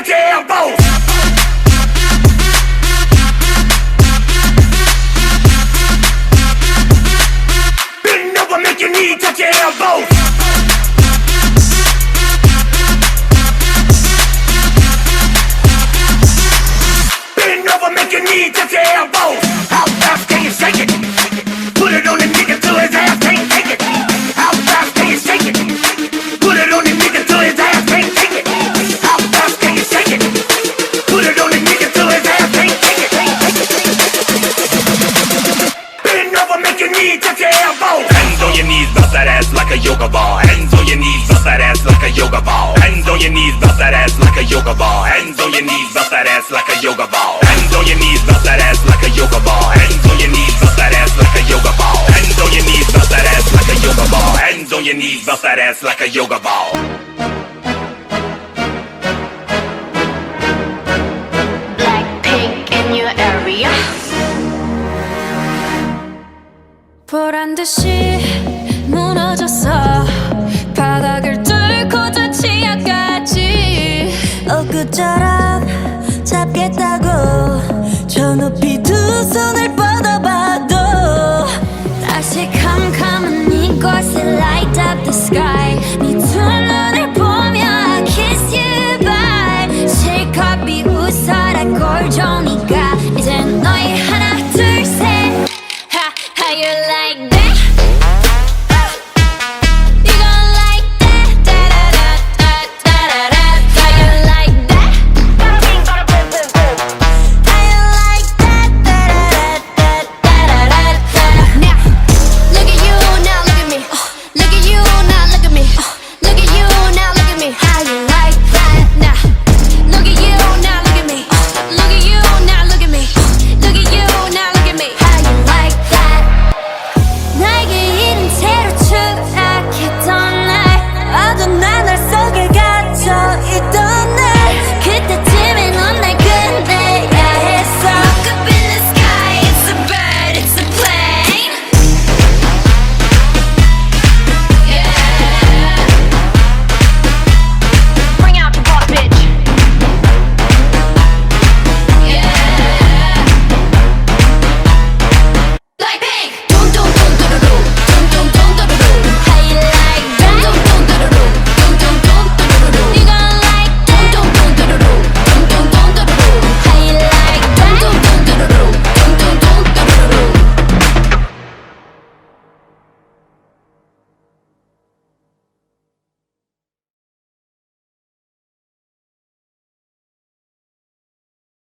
touch your elbows. Bend over, make your knee touch your elbows. Bend over, make your knee touch your elbows. How fast can you shake it? Put it on the nigga till his ass can't take it. How fast can you shake it? Put it on the nigga till his ass can't take it. How fast can you shake it? Put it on the nigga till his ass can't take it. Bend over, make your knee touch your elbows. Hands on your knees, bounce that ass like a yoga ball. Hands on your knees, bounce that ass like a yoga ball. Hands on your knees, bounce that ass like a yoga ball. Hands on your knees, bounce that ass like a yoga ball. Hands on your knees, bounce that ass like a yoga ball. Hands on your knees, bounce that ass like a yoga ball. Hands on your knees, bounce that ass like a yoga ball. Hands on your knees, bounce that ass like a yoga ball. Blackpink in your area. 보란 듯이 무너졌어. 바닥을 뚫고 저 치아까지 엊그처럼 잡겠다고 저 높이 두 손을 뻗어봐도 다시 캄캄한 이곳에 light up the sky. 네 두 눈을 보며 I kiss you bye. 실컷 비웃어라 꼴 좋으니까 이젠 너희 하나 둘 셋. How you like that?